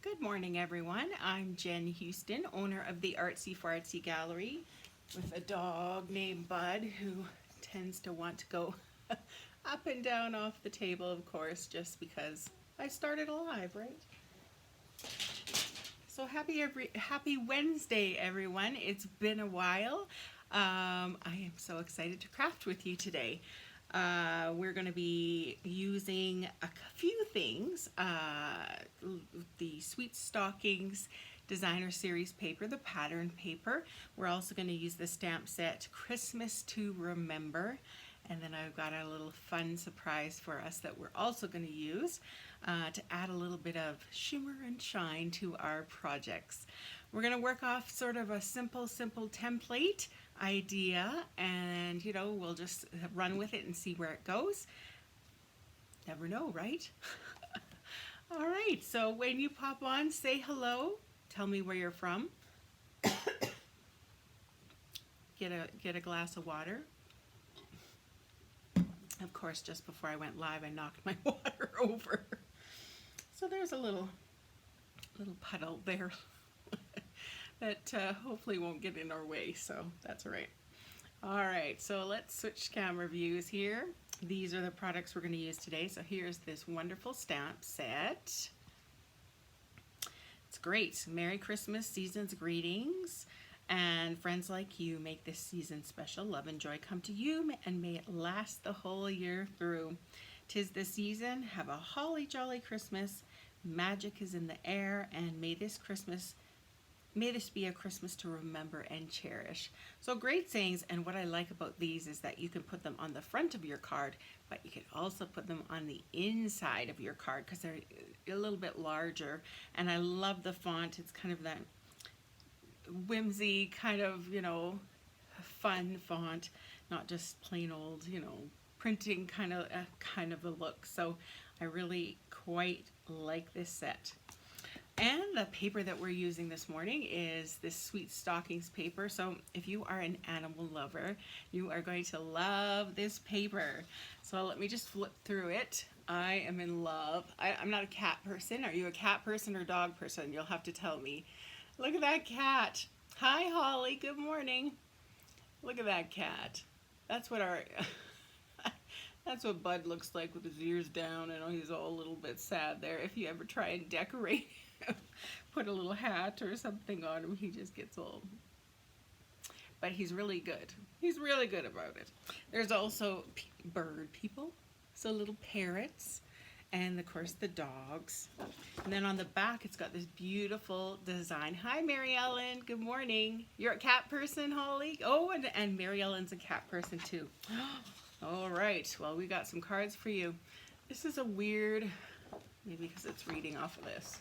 Good morning, everyone. I'm Jenn Houston, owner of the Artsy Fartsy Gallery, with a dog named Bud who tends to want to go up and down off the table, of course, just because I started alive, right? So happy Wednesday, everyone. It's been a while. I am so excited to craft with you today. We're going to be using a few things. The Sweet Stockings designer series paper, the pattern paper. We're also going to use the stamp set Christmas to Remember. And then I've got a little fun surprise for us that we're also going to use to add a little bit of shimmer and shine to our projects. We're going to work off sort of a simple template idea, and we'll just run with it and see where it goes. Never know, right? All right, so when you pop on, say hello, tell me where you're from, get a glass of water. Of course, just before I went live, I knocked my water over. So there's a little puddle there that hopefully won't get in our way, so that's all right. All right, so let's switch camera views here. These are the products we're going to use today. So here's this wonderful stamp set. It's great. Merry Christmas, season's greetings, and friends like you make this season special. Love and joy come to you, and may it last the whole year through. 'Tis the season, have a holly jolly Christmas. Magic is in the air, and may this be a Christmas to remember and cherish. So great sayings, and what I like about these is that you can put them on the front of your card, but you can also put them on the inside of your card because they're a little bit larger. And I love the font. It's kind of that whimsy kind of, fun font, not just plain old, printing kind of a look. So I really quite like this set. And the paper that we're using this morning is this Sweet Stockings paper. So if you are an animal lover, you are going to love this paper. So let me just flip through it. I am in love. I'm not a cat person. Are you a cat person or dog person? You'll have to tell me. Look at that cat. Hi, Holly. Good morning. Look at that cat. That's what that's what Bud looks like with his ears down. I know he's all a little bit sad there. If you ever try and decorate put a little hat or something on him, he just gets all, but he's really good. He's really good about it. There's also bird people, so little parrots, and of course the dogs. And then on the back it's got this beautiful design. Hi, Mary Ellen. Good morning. You're a cat person, Holly? Oh, and Mary Ellen's a cat person too. All right, well, we got some cards for you. This is a weird, maybe because it's reading off of this.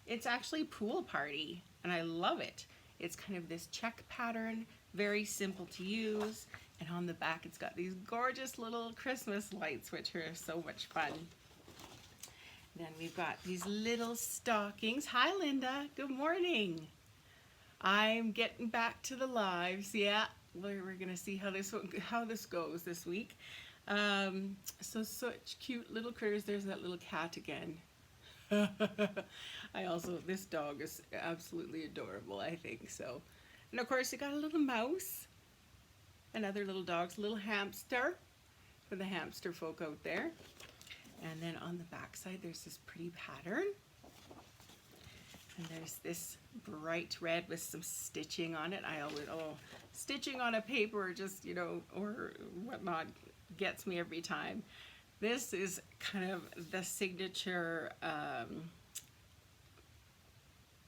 It's actually Pool Party, and I love it. It's kind of this check pattern, very simple to use, and on the back it's got these gorgeous little Christmas lights, which are so much fun. Then we've got these little stockings. Hi, Linda. Good morning. I'm getting back to the lives. Yeah, we're gonna see how this goes this week. So such cute little critters. There's that little cat again. This dog is absolutely adorable, I think so. And of course you got a little mouse and other little dogs, a little hamster for the hamster folk out there. And then on the back side there's this pretty pattern. And there's this bright red with some stitching on it. Stitching on a paper just, or whatnot gets me every time. This is kind of the signature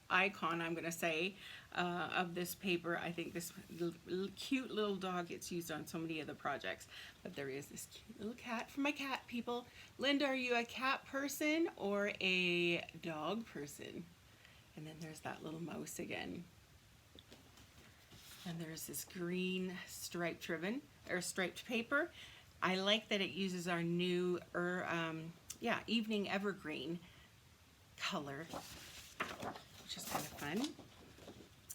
icon, I'm going to say, of this paper. I think this cute little dog gets used on so many of the projects. But there is this cute little cat for my cat people. Linda, are you a cat person or a dog person? And then there's that little mouse again. And there's this green striped ribbon, or striped paper. I like that it uses our new evening evergreen color, which is kind of fun.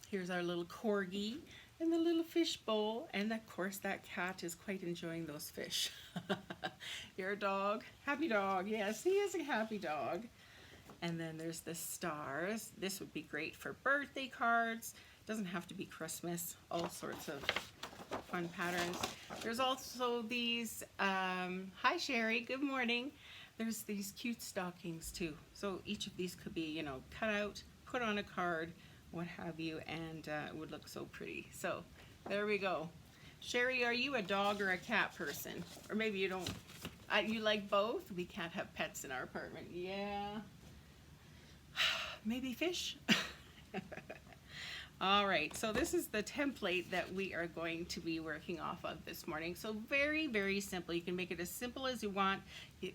Here's our little corgi and the little fish bowl, and of course that cat is quite enjoying those fish. You're a dog? Happy dog. Yes, he is a happy dog. And then there's the stars. This would be great for birthday cards. Doesn't have to be Christmas. All sorts of fun patterns. There's also these, hi Sherry, good morning. There's these cute stockings too. So each of these could be, you know, cut out, put on a card, what have you, and it would look so pretty. So there we go. Sherry, are you a dog or a cat person? Or maybe you don't, you like both? We can't have pets in our apartment. Yeah. Maybe fish? All right, so this is the template that we are going to be working off of this morning. So very, very simple. You can make it as simple as you want,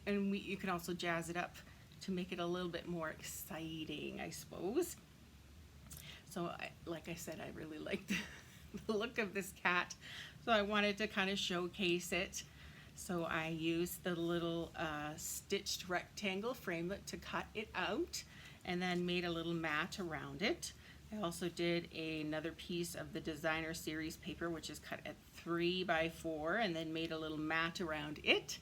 and you can also jazz it up to make it a little bit more exciting, I suppose. So like I said, I really like the look of this cat, so I wanted to kind of showcase it. So I used the little stitched rectangle framelit to cut it out, and then made a little mat around it. I also did another piece of the designer series paper, which is cut at 3 by 4, and then made a little mat around it.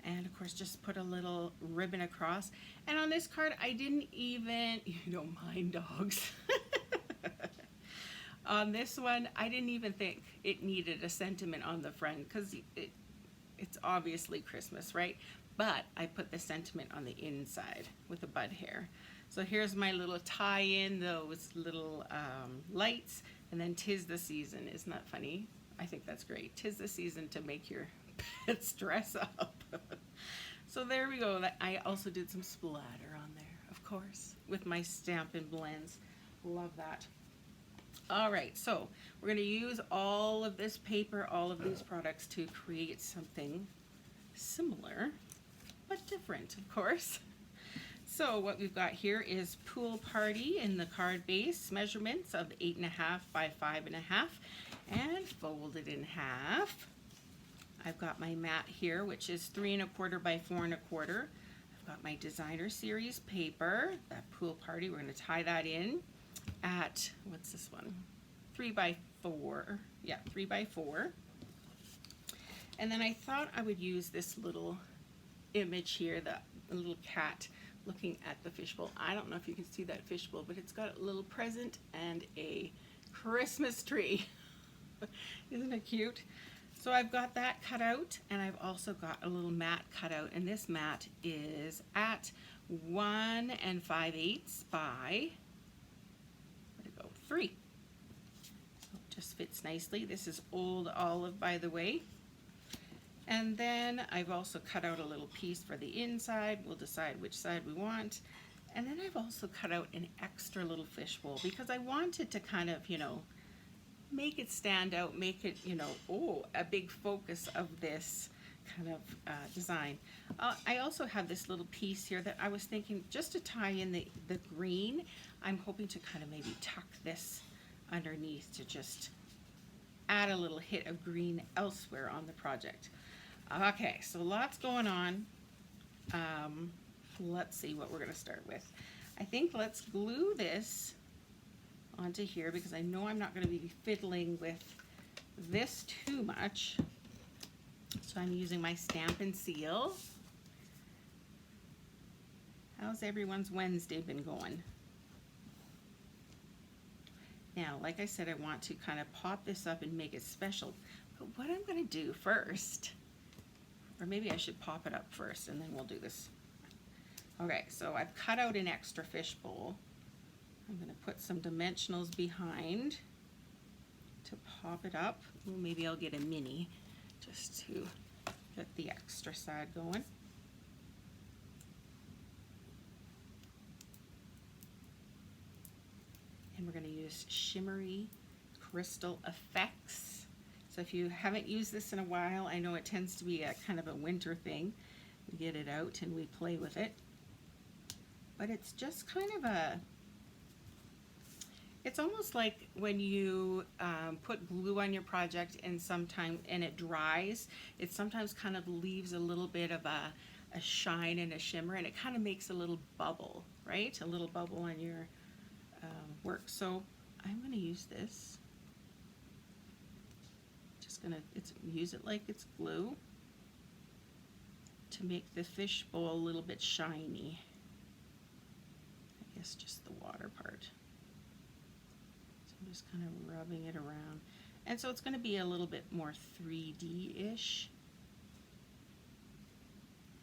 And of course, just put a little ribbon across. And on this card, I didn't even, you don't mind dogs. On this one, I didn't even think it needed a sentiment on the front, because it's obviously Christmas, right? But I put the sentiment on the inside with a bud hair. So here's my little tie-in, those little lights, and then 'tis the season. Isn't that funny? I think that's great. 'Tis the season to make your pets dress up. So there we go. I also did some splatter on there, of course, with my Stampin' blends. Love that. All right, so we're going to use all of this paper, all of these products to create something similar, but different, of course. So what we've got here is Pool Party in the card base measurements of 8.5 by 5.5 and folded in half. I've got my mat here, which is 3.25 by 4.25. I've got my designer series paper, that Pool Party. We're going to tie that in at, what's this one? 3 by 4. Yeah, 3 by 4. And then I thought I would use this little image here, the little cat looking at the fishbowl. I don't know if you can see that fishbowl, but it's got a little present and a Christmas tree. Isn't it cute? So I've got that cut out, and I've also got a little mat cut out, and this mat is at 1 5/8 by, where'd it go, 3. So it just fits nicely. This is Old Olive, by the way. And then I've also cut out a little piece for the inside. We'll decide which side we want. And then I've also cut out an extra little fishbowl because I wanted to kind of, you know, make it stand out, make it, you know, oh, a big focus of this kind of design. I also have this little piece here that I was thinking just to tie in the green. I'm hoping to kind of maybe tuck this underneath to just add a little hit of green elsewhere on the project. Okay, so lots going on. Let's see what we're going to start with. I think let's glue this onto here because I know I'm not going to be fiddling with this too much. So I'm using my Stampin' Seal. How's everyone's Wednesday been going? Now, like I said, I want to kind of pop this up and make it special. But what I'm going to do first, or maybe I should pop it up first and then we'll do this. Okay, so I've cut out an extra fishbowl. I'm going to put some dimensionals behind to pop it up. Well, maybe I'll get a mini just to get the extra side going. And we're going to use Shimmery Crystal Effects. So if you haven't used this in a while, I know it tends to be a kind of a winter thing. We get it out and we play with it. But it's just kind of a, it's almost like when you put glue on your project and it dries, it sometimes kind of leaves a little bit of a shine and a shimmer, and it kind of makes a little bubble, right? A little bubble on your work. So I'm going to use this. Just going to use it like it's glue to make the fishbowl a little bit shiny. guess just the water part. So I'm just kind of rubbing it around. And so it's going to be a little bit more 3D-ish.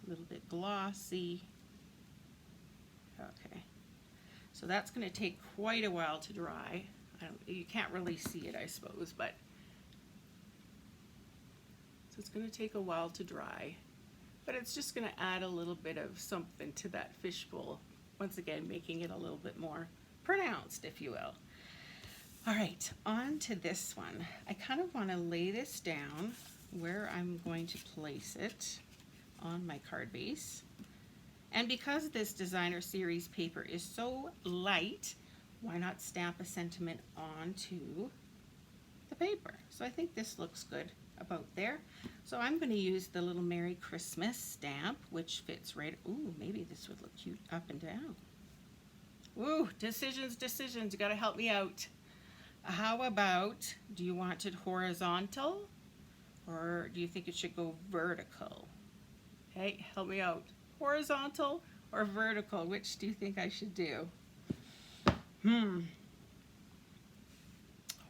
A little bit glossy. Okay. So that's going to take quite a while to dry. You can't really see it, I suppose, but so it's going to take a while to dry. But it's just going to add a little bit of something to that fishbowl. Once again, making it a little bit more pronounced, if you will. All right, on to this one. I kind of want to lay this down where I'm going to place it on my card base. And because this designer series paper is so light, why not stamp a sentiment onto the paper? So I think this looks good about there. So I'm going to use the little Merry Christmas stamp, which fits right. Ooh, maybe this would look cute up and down. Ooh, decisions, you got to help me out. How about, do you want it horizontal or do you think it should go vertical? Hey, help me out. Horizontal or vertical? Which do you think I should do?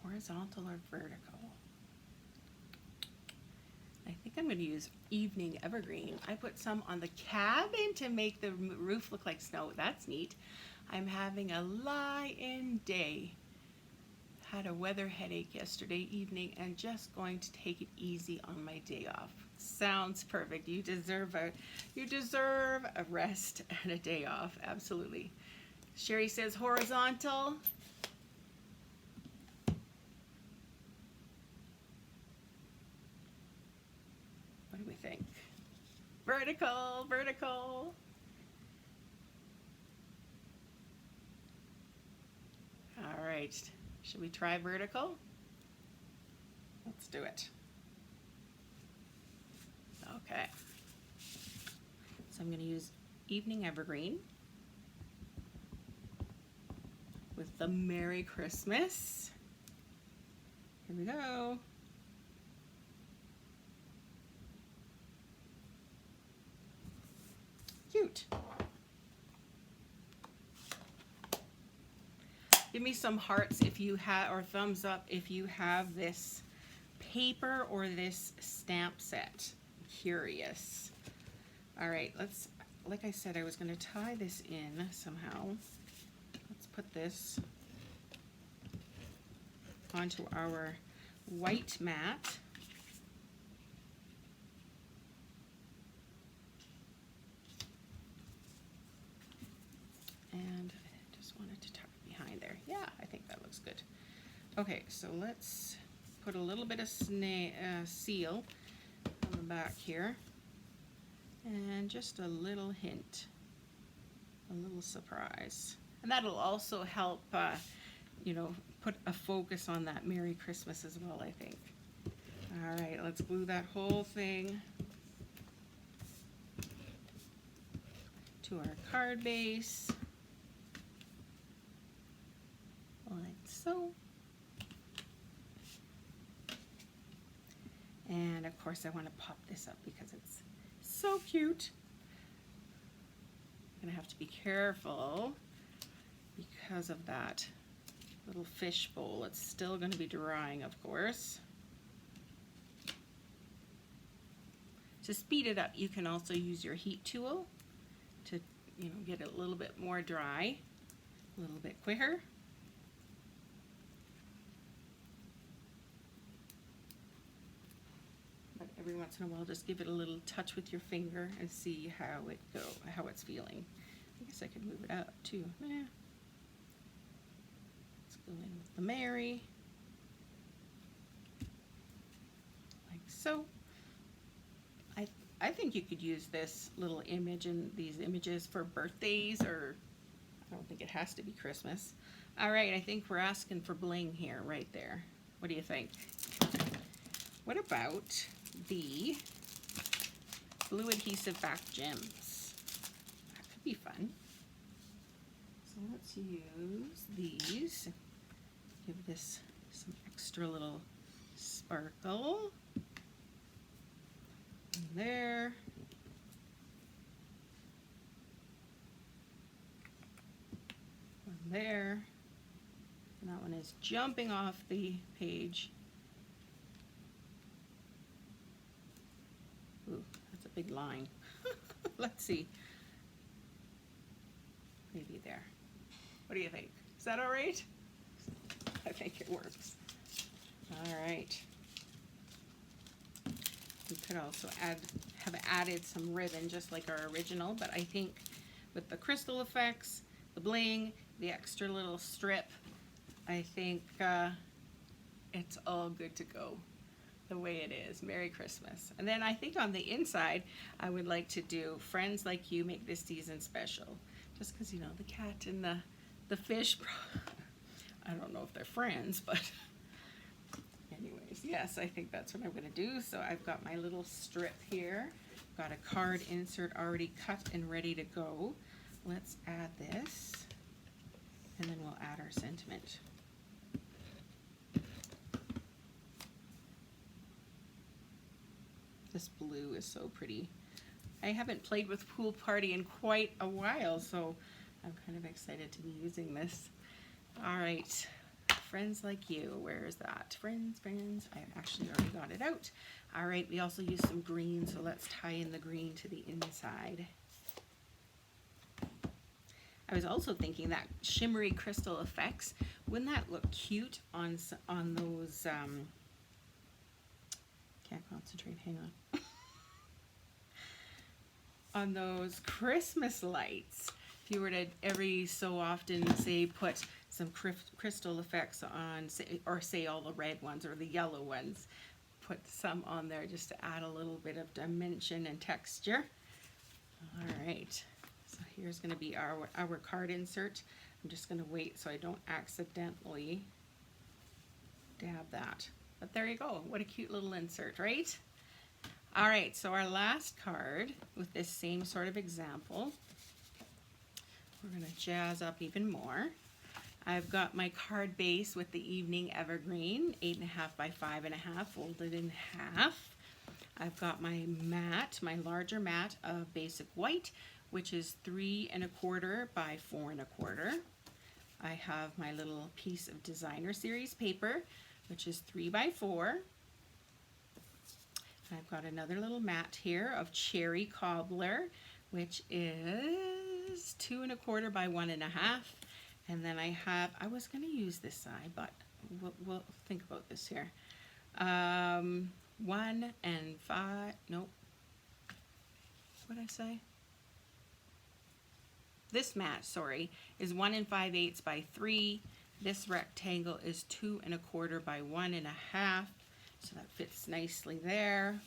Horizontal or vertical? I think I'm going to use Evening Evergreen. I put some on the cabin to make the roof look like snow. That's neat. I'm having a lie-in day. Had a weather headache yesterday evening and just going to take it easy on my day off. Sounds perfect. You deserve a rest and a day off. Absolutely. Sherry says horizontal. What do we think? Vertical, vertical. All right. Should we try vertical? Let's do it. Okay. So I'm going to use Evening Evergreen with the Merry Christmas. Here we go. Cute. Give me some hearts if you have, or thumbs up if you have this paper or this stamp set. I'm curious. All right, let's, like I said, I was going to tie this in somehow. Let's put this onto our white mat. And I just wanted to tuck it behind there. Yeah, I think that looks good. Okay, so let's put a little bit of seal on the back here. And just a little hint, a little surprise. And that'll also help, you know, put a focus on that Merry Christmas as well, I think. All right, let's glue that whole thing to our card base. Like so. And of course I want to pop this up because it's so cute. I'm gonna have to be careful because of that little fish bowl. It's still going to be drying, of course. To speed it up, you can also use your heat tool to, you know, get it a little bit more dry, a little bit quicker. But every once in a while, just give it a little touch with your finger and see how it's feeling. I guess I could move it up too. Let's go in with the Mary, like so. I think you could use this little image and these images for birthdays, or I don't think it has to be Christmas. All right, I think we're asking for bling here, right there. What do you think? What about the blue adhesive back gems? That could be fun. So let's use these. Give this some extra little sparkle. And there. there. And that one is jumping off the page. Ooh, that's a big line. Let's see. Maybe there. What do you think? Is that all right? I think it works. All right. We could also have added some ribbon just like our original, but I think with the crystal effects, the bling, the extra little strip, I think it's all good to go the way it is. Merry Christmas. And then I think on the inside, I would like to do friends like you make this season special. Just because, you know, the cat and the fish, I don't know if they're friends, but anyways, yes, I think that's what I'm going to do. So I've got my little strip here. Got a card insert already cut and ready to go. Let's add this, and then we'll add our sentiment. This blue is so pretty. I haven't played with Pool Party in quite a while, so I'm kind of excited to be using this. All right, friends like you, where is that? Friends, I actually already got it out. All right, we also use some green, so let's tie in the green to the inside. I was also thinking that shimmery crystal effects, wouldn't that look cute on those, can't concentrate, hang on. On those Christmas lights. If you were to every so often, say, put some crystal effects on, say all the red ones or the yellow ones, put some on there just to add a little bit of dimension and texture. All right, so here's going to be our card insert. I'm just going to wait so I don't accidentally dab that. But there you go. What a cute little insert, right? All right, so our last card with this same sort of example, we're going to jazz up even more. I've got my card base with the evening evergreen, 8.5 by 5.5, folded in half. I've got my mat, my larger mat of basic white, which is 3.25 by 4.25. I have my little piece of designer series paper, which is 3 by 4. I've got another little mat here of cherry cobbler, which is 2.25 by 1.5. And then I was going to use this side, but we'll think about this here. 1 and 5, nope. What did I say? This mat, sorry, is 1 5/8 by 3. This rectangle is 2.25 by 1.5. So that fits nicely there.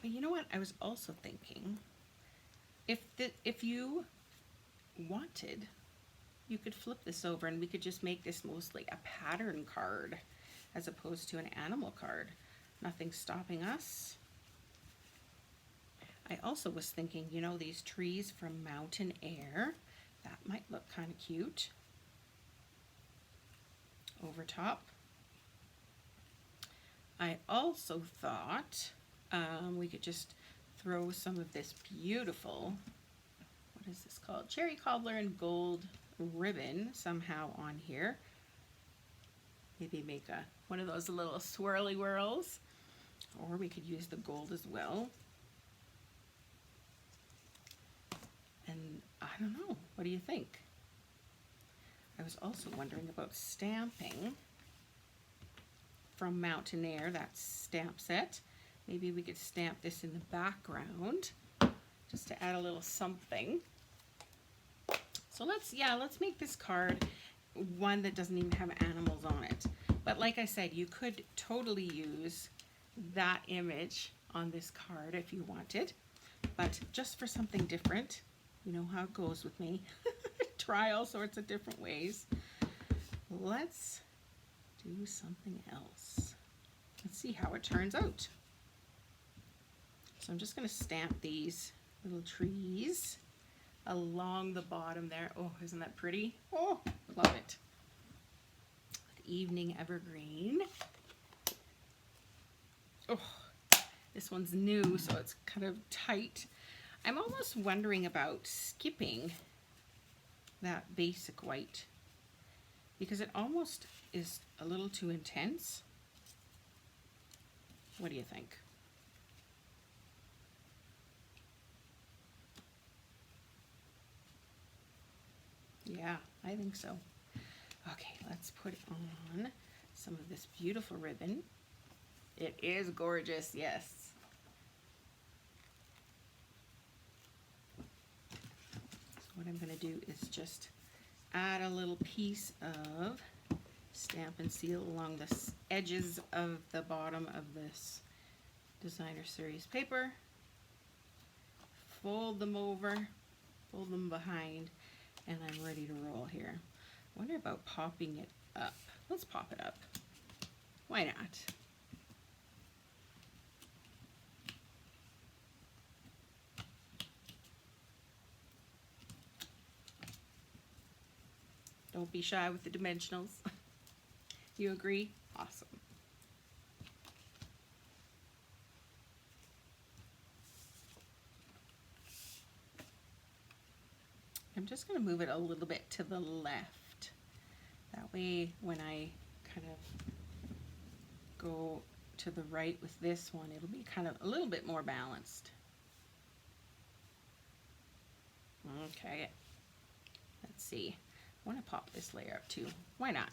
But you know what? I was also thinking, if you wanted, you could flip this over and we could just make this mostly a pattern card as opposed to an animal card. Nothing stopping us. I also was thinking, you know, these trees from Mountain Air, that might look kind of cute over top. I also thought we could just throw some of this beautiful, what is this called? Cherry cobbler and gold ribbon somehow on here. Maybe make one of those little swirly whirls, or we could use the gold as well. And I don't know, what do you think? I was also wondering about stamping from Mountain Air, that stamp set. Maybe we could stamp this in the background just to add a little something. So let's make this card one that doesn't even have animals on it. But like I said, you could totally use that image on this card if you wanted, but just for something different. You know how it goes with me. Try all sorts of different ways. Let's do something else. Let's see how it turns out. So I'm just going to stamp these little trees along the bottom there. Oh, isn't that pretty? Oh, love it. Evening evergreen. Oh, this one's new, so it's kind of tight. I'm almost wondering about skipping that basic white because it almost is a little too intense. What do you think? Yeah, I think so. Okay, let's put on some of this beautiful ribbon. It is gorgeous, yes. So what I'm going to do is just add a little piece of Stampin' Seal along the edges of the bottom of this designer series paper. Fold them over, fold them behind, and I'm ready to roll here. I wonder about popping it up. Let's pop it up. Why not? Don't be shy with the dimensionals. You agree? Awesome. I'm just going to move it a little bit to the left. That way when I kind of go to the right with this one, it'll be kind of a little bit more balanced. Okay, let's see. I want to pop this layer up too. Why not?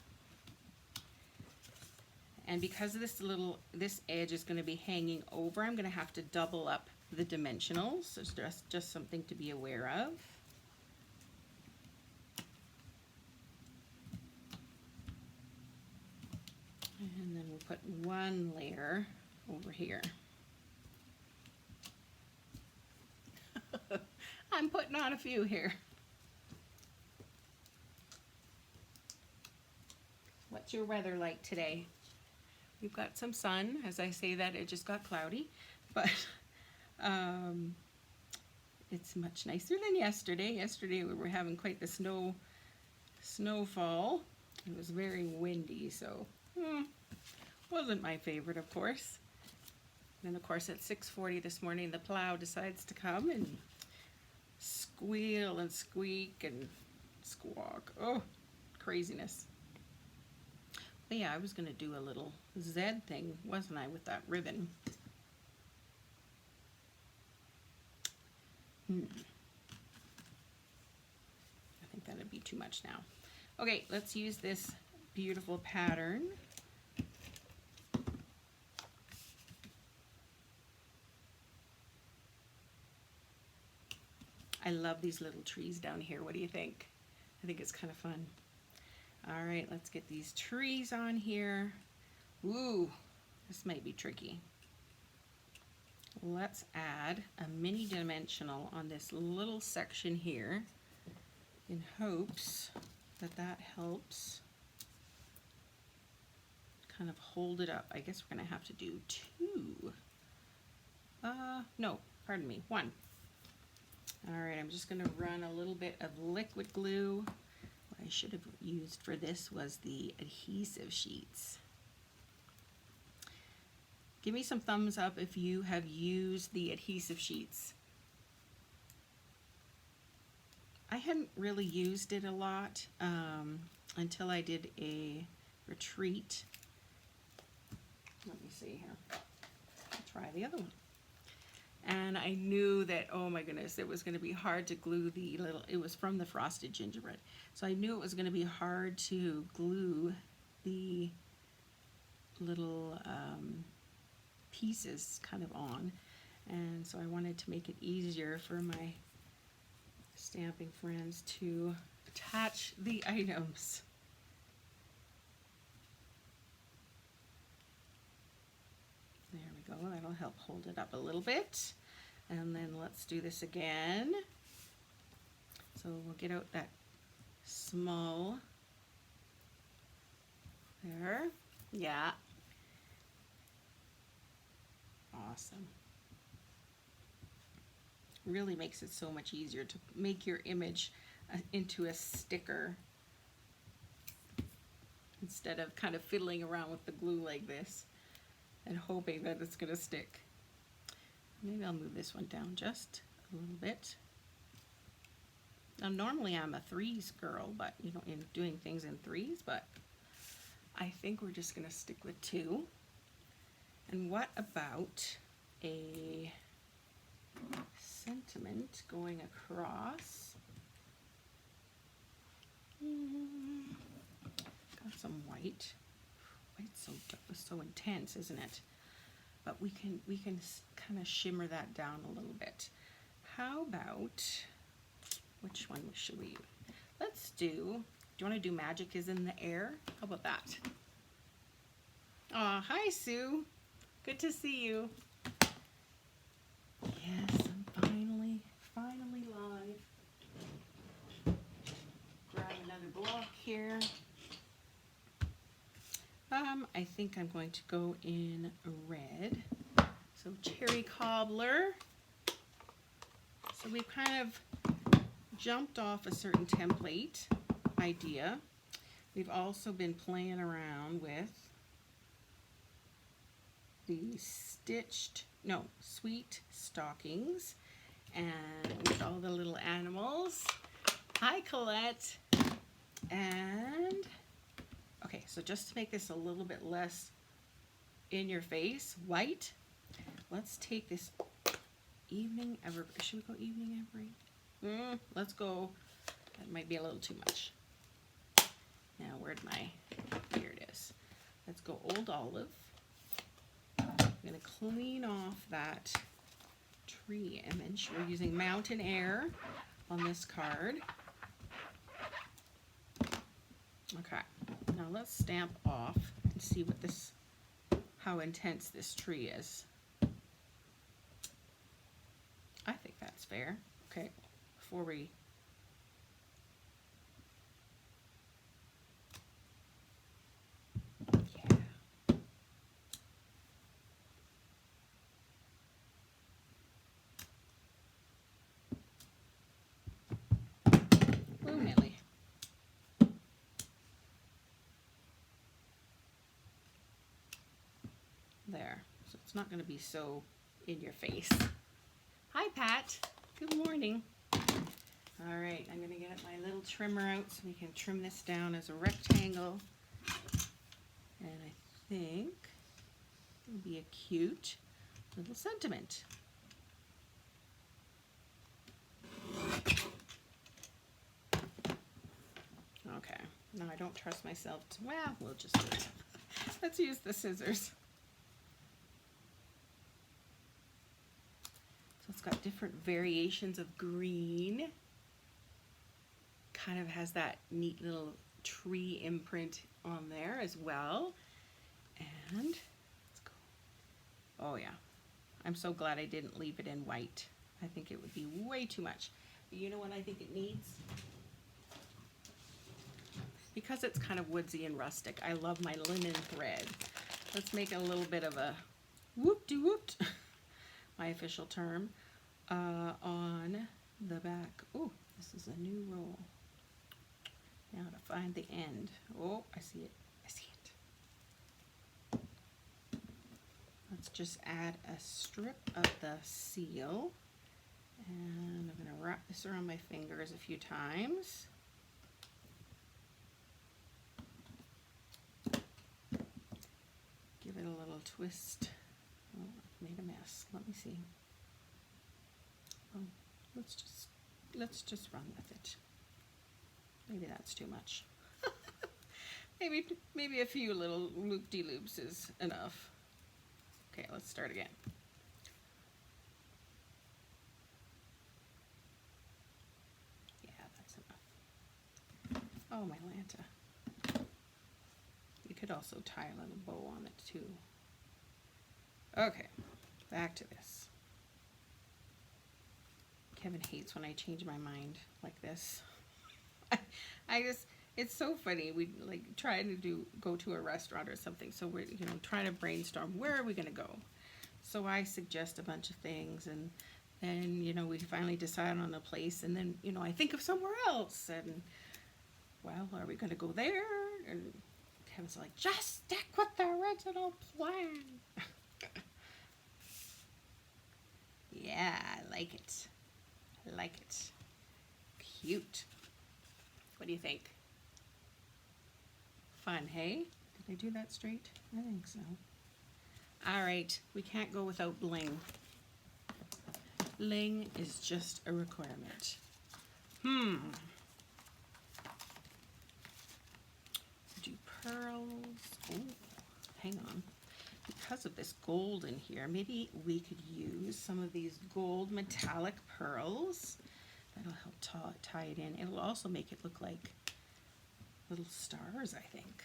And because this edge is going to be hanging over, I'm going to have to double up the dimensionals. So it's just something to be aware of. And then we'll put one layer over here. I'm putting on a few here. What's your weather like today? We've got some sun. As I say that, it just got cloudy, but it's much nicer than yesterday. Yesterday we were having quite the snowfall. It was very windy, so wasn't my favorite, of course. And then, of course, at 6:40 this morning, the plow decides to come and squeal and squeak and squawk. Oh, craziness. But yeah, I was going to do a little Z thing, wasn't I, with that ribbon? I think that'd be too much now. Okay, let's use this beautiful pattern. I love these little trees down here. What do you think? I think it's kind of fun. All right, let's get these trees on here. Ooh, this might be tricky. Let's add a mini dimensional on this little section here in hopes that that helps kind of hold it up. I guess we're gonna have to do two. No, pardon me, one. All right, I'm just gonna run a little bit of liquid glue. What I should have used for this was the adhesive sheets. Give me some thumbs up if you have used the adhesive sheets. I hadn't really used it a lot until I did a retreat. Let me see here. I'll try the other one. And I knew that, oh my goodness, it was going to be hard to glue the little, it was from the frosted gingerbread. So I knew it was going to be hard to glue the little pieces kind of on. And so I wanted to make it easier for my stamping friends to attach the items. There we go, that'll help hold it up a little bit. And then let's do this again. So we'll get out that small, there, yeah. Awesome. Really makes it so much easier to make your image into a sticker instead of kind of fiddling around with the glue like this and hoping that it's going to stick. Maybe I'll move this one down just a little bit. Now normally I'm a threes girl, but you know, in doing things in threes, but I think we're just gonna stick with 2. And what about a sentiment going across? Got some white. White's so intense, isn't it? But we can kind of shimmer that down a little bit. How about, which one should we use? Let's do you want to do Magic is in the Air? How about that? Aw, hi Sue. Good to see you. Yes, I'm finally live. Grab another block here. I think I'm going to go in red. So cherry cobbler. So we've kind of jumped off a certain template idea. We've also been playing around with the sweet stockings and with all the little animals. Hi Colette. And okay, so just to make this a little bit less in your face, white, let's take this evening ever. Should we go evening every? Let's go. That might be a little too much. Now where'd my, here it is. Let's go Old Olive. I'm gonna clean off that tree image. We're using Mountain Air on this card. Okay, now let's stamp off and see what this, how intense this tree is. I think that's fair. Okay, before we, yeah. Ooh, Nelly. There, so it's not going to be so in your face. Hi Pat, good morning. All right, I'm going to get my little trimmer out so we can trim this down as a rectangle. And I think it'll be a cute little sentiment. Okay, now I don't trust myself to, well, we'll just do it. Let's use the scissors. So it's got different variations of green. Kind of has that neat little tree imprint on there as well. And let's go. Oh yeah, I'm so glad I didn't leave it in white. I think it would be way too much. But you know what I think it needs? Because it's kind of woodsy and rustic, I love my linen thread. Let's make a little bit of a whoop-de-whoop, my official term, on the back. Oh, this is a new roll. Now to find the end. Oh, I see it. I see it. Let's just add a strip of the seal. And I'm going to wrap this around my fingers a few times. Give it a little twist. Oh, I've made a mess. Let me see. Oh, let's just run with it. Maybe that's too much. maybe a few little loop-de-loops is enough. Okay, let's start again. Yeah, that's enough. Oh, my Lanta. You could also tie a little bow on it too. Okay, back to this. Kevin hates when I change my mind like this. I just, it's so funny. We like try to go to a restaurant or something. So we're, trying to brainstorm, where are we going to go? So I suggest a bunch of things, and then, we finally decide on a place, and then, I think of somewhere else, and well, are we going to go there? And Kevin's like, just stick with the original plan. Yeah, I like it. I like it. cute. What do you think? Fun, hey? Did I do that straight? I think so. All right, we can't go without bling. Bling is just a requirement. Do pearls. Oh, hang on. Because of this gold in here, maybe we could use some of these gold metallic pearls. That'll help tie it in. It'll also make it look like little stars, I think.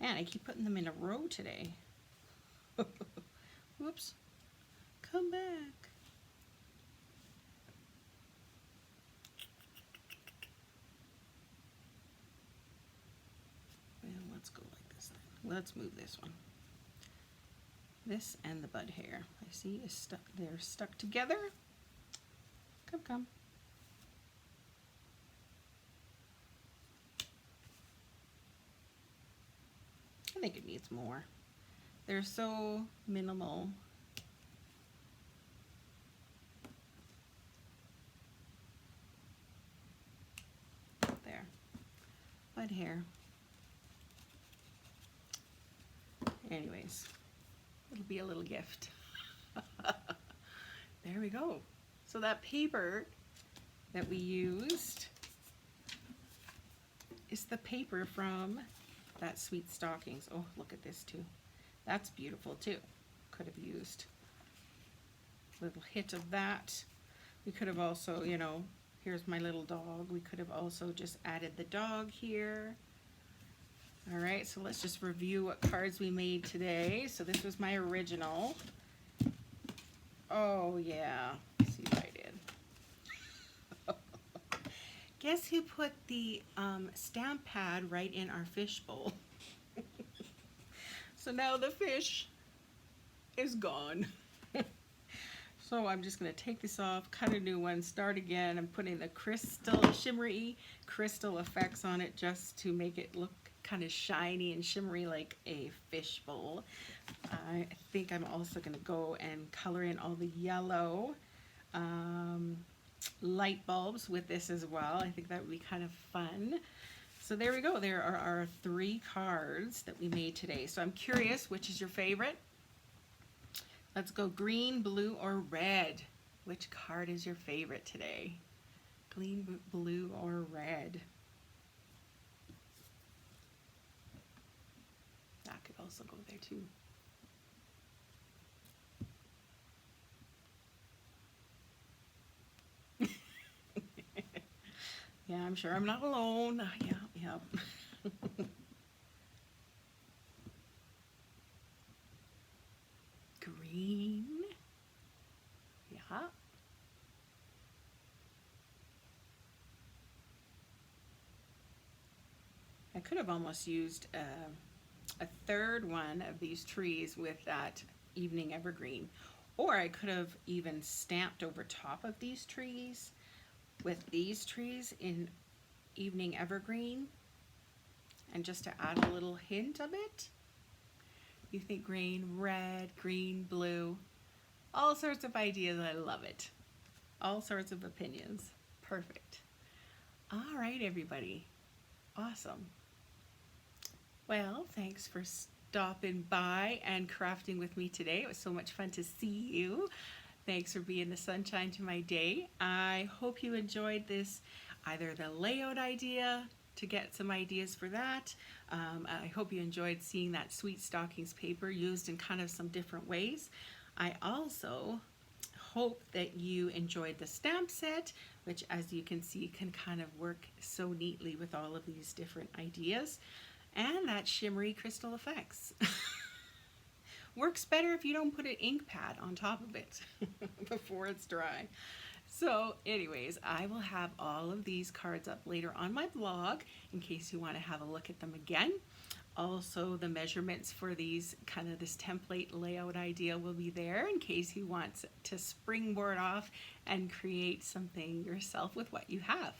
Man, I keep putting them in a row today. Whoops. Come back. Well, let's go like this then. Let's move this one. This and the bud hair. I see is stuck. They're stuck together. Come, come. I think it needs more. They're so minimal. There. Bud hair. Anyways, it'll be a little gift. There we go. So that paper that we used is the paper from that Sweet Stockings. Oh, look at this too. That's beautiful too. Could have used a little hit of that. We could have also, you know, here's my little dog. We could have also just added the dog here. All right, so let's just review what cards we made today. So this was my original. Oh yeah, let's see what I did. Guess who put the stamp pad right in our fish bowl? So now the fish is gone. So I'm just gonna take this off, cut a new one, start again. I'm putting the shimmery crystal effects on it just to make it look kind of shiny and shimmery like a fish bowl. I think I'm also gonna go and color in all the yellow light bulbs with this as well. I think that would be kind of fun. So there we go. There are our 3 cards that we made today. So I'm curious, which is your favorite? Let's go green, blue, or red. Which card is your favorite today? Green, blue, or red? That could also go there too. Yeah, I'm sure I'm not alone. Yeah. Green. Yeah. I could have almost used a third one of these trees with that evening evergreen, or I could have even stamped over top of these trees with these trees in evening evergreen, and just to add a little hint of it. You think green, red, green, blue, all sorts of ideas. I love it. All sorts of opinions. Perfect. All right, everybody. Awesome. Well, thanks for stopping by and crafting with me today. It was so much fun to see you. Thanks for being the sunshine to my day. I hope you enjoyed this, either the layout idea, to get some ideas for that. I hope you enjoyed seeing that Sweet Stockings paper used in kind of some different ways. I also hope that you enjoyed the stamp set, which, as you can see, can kind of work so neatly with all of these different ideas. And that shimmery crystal effects. Works better if you don't put an ink pad on top of it before it's dry. So anyways, I will have all of these cards up later on my blog in case you want to have a look at them again. Also, the measurements for these, kind of this template layout idea, will be there in case you want to springboard off and create something yourself with what you have.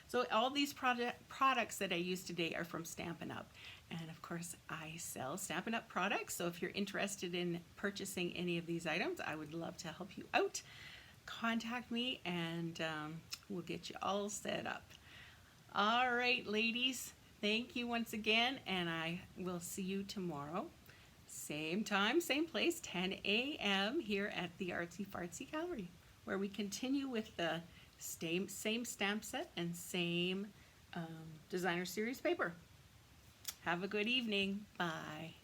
So all these products that I used today are from Stampin' Up. And of course, I sell Stampin' Up! Products, so if you're interested in purchasing any of these items, I would love to help you out. Contact me and we'll get you all set up. All right, ladies, thank you once again, and I will see you tomorrow. Same time, same place, 10 a.m. here at the Artsy Fartsy Gallery, where we continue with the same stamp set and same designer series paper. Have a good evening. Bye.